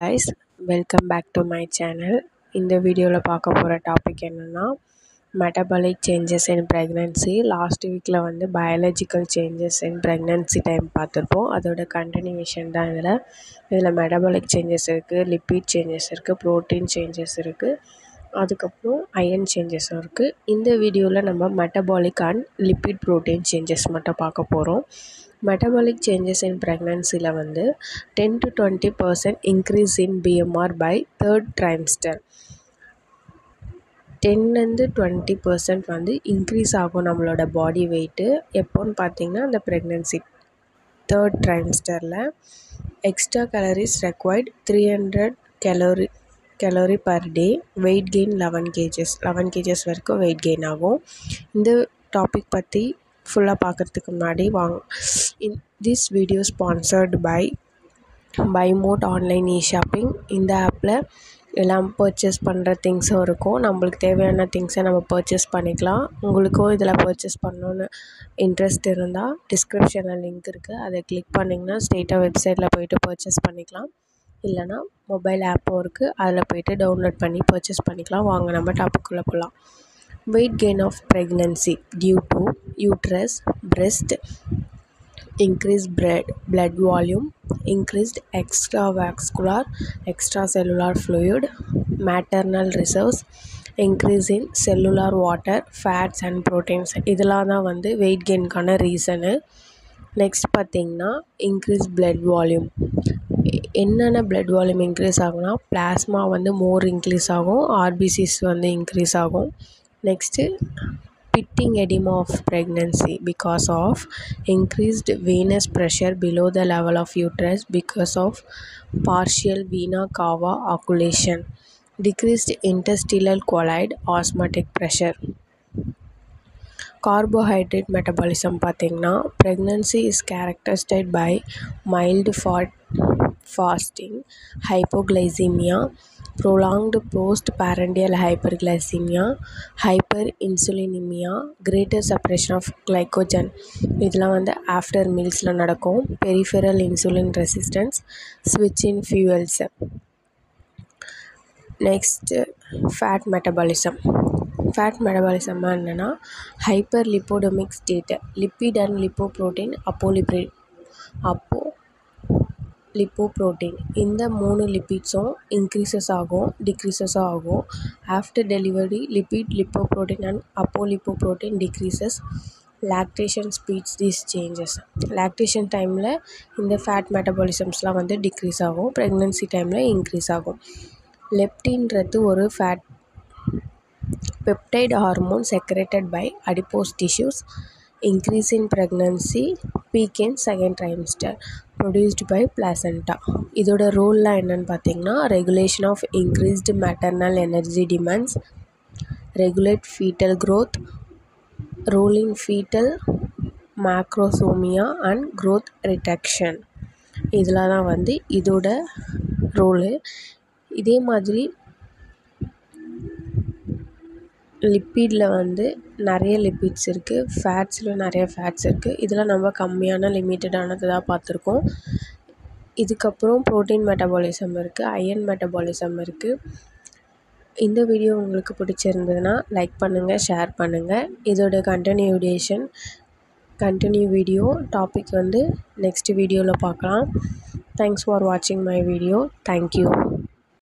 guys, welcome back to my channel. இந்த வீடியோவில் பார்க்க போகிற டாபிக் என்னென்னா metabolic changes in pregnancy. Last வீக்கில் வந்து biological changes in pregnancy time பார்த்துருப்போம். அதோட கண்டினியூஷன் தான் இதில் மெட்டபாலிக் சேஞ்சஸ் இருக்குது, லிப்பிட் சேஞ்சஸ் இருக்குது, ப்ரோட்டீன் சேஞ்சஸ் இருக்குது, அதுக்கப்புறம் அயன் சேஞ்சஸும் இருக்குது. இந்த வீடியோவில் நம்ம metabolic and lipid protein changes மட்டும் பார்க்க போகிறோம். மெட்டபாலிக் சேஞ்சஸ் இன் ப்ரெக்னன்சியில் வந்து 10 to 20% increase in PMR by third trimester. 10-20% வந்து இன்க்ரீஸ் ஆகும் நம்மளோட பாடி வெயிட்டு. எப்போன்னு பார்த்தீங்கன்னா அந்த ப்ரெக்னன்சி தேர்ட் ட்ரைம்ஸ்டரில். Extra calories required 300 calorie per day. Weight gain 11 kgs வரைக்கும் வெயிட் கெயின் ஆகும். இந்த டாபிக் பற்றி ஃபுல்லாக பார்க்குறதுக்கு முன்னாடி this video sponsored by Mod online shopping. இந்த ஆப்பில் எல்லாம் பர்ச்சேஸ் பண்ணுற திங்ஸும் இருக்கும். நம்மளுக்கு தேவையான திங்ஸை நம்ம பர்ச்சேஸ் பண்ணிக்கலாம். உங்களுக்கும் இதில் பர்ச்சேஸ் பண்ணணுன்னு இன்ட்ரெஸ்ட் இருந்தால் டிஸ்கிரிப்ஷனில் லிங்க் இருக்குது, அதை கிளிக் பண்ணிங்கன்னா ஸ்ட்ரெயிட்டாக வெப்சைட்டில் போய்ட்டு பர்ச்சேஸ் பண்ணிக்கலாம். இல்லைனா மொபைல் ஆப்பும் இருக்குது, அதில் போய்ட்டு டவுன்லோட் பண்ணி பர்ச்சேஸ் பண்ணிக்கலாம். வாங்க நம்ம டாபிக்குள்ளே போகலாம். Weight gain of pregnancy due to uterus, breast, increased blood volume, increased extracellular fluid, maternal reserves, increase in cellular water, fats and proteins. இதெல்லாம் தான் வந்து வெயிட் கெயின்கான ரீசனு. நெக்ஸ்ட் பார்த்திங்கன்னா இன்க்ரீஸ் பிளட் வால்யூம். என்னென்ன பிளட் வால்யூம் இன்க்ரீஸ் ஆகும்னா plasma வந்து மோர் increase ஆகும், RPCs வந்து increase ஆகும். Next pitting edema of pregnancy because of increased venous pressure below the level of uterus because of partial vena cava occultation, decreased interstitial collide, osmotic pressure. Carbohydrate metabolism பார்த்திங்கன்னா pregnancy is characterized by mild fasting, hypoglycemia, prolonged postprandial hyperglycemia, hyperinsulinemia, greater suppression of glycogen. இதெல்லாம் வந்து after மீல்ஸில் நடக்கும். Peripheral insulin resistance, ஸ்விட்ச் in fuels. Next fat metabolism. Fat மெட்டபாலிசம்னா என்னென்னா hyperlipidemic state. Lipid and lipoprotein, lipoprotein இந்த 3 லிப்பிட்ஸும் increases ஆகும், டிக்ரீசஸும் ஆகும். After delivery lipid, lipoprotein and apolipoprotein decreases. Lactation speeds these changes. Lactation டைமில் இந்த ஃபேட் மெட்டபாலிசம்ஸ்லாம் வந்து டிக்ரீஸ் ஆகும், ப்ரெக்னன்சி டைமில் இன்க்ரீஸ் ஆகும். லெப்டின்றது ஒரு peptide hormone secreted by adipose tissues. Increase in pregnancy, peak in second trimester, produced by placenta. இதோட ரோல்லாம் என்னென்னு பார்த்தீங்கன்னா regulation of increased maternal energy demands, regulate fetal growth, rolling fetal macrosomia and growth reduction. இதில் தான் வந்து இதோட roll. இதே மாதிரி லிப்பிடில் வந்து நிறைய லிப்பிட்ஸ் இருக்குது, ஃபேட்ஸில் நிறைய ஃபேட்ஸ் இருக்குது. இதில் நம்ம கம்மியான லிமிட்டடானது தான் பார்த்துருக்கோம். இதுக்கப்புறம் ப்ரோட்டீன் மெட்டபாலிசம் இருக்குது, அயன் மெட்டபாலிசம் இருக்குது. இந்த வீடியோ உங்களுக்கு பிடிச்சிருந்ததுன்னா லைக் பண்ணுங்கள், ஷேர் பண்ணுங்கள். இதோட கண்டினியூ வீடியோ டாபிக் வந்து நெக்ஸ்ட் வீடியோவில் பார்க்கலாம். தேங்க்ஸ் ஃபார் வாட்சிங் மை வீடியோ. தேங்க்யூ.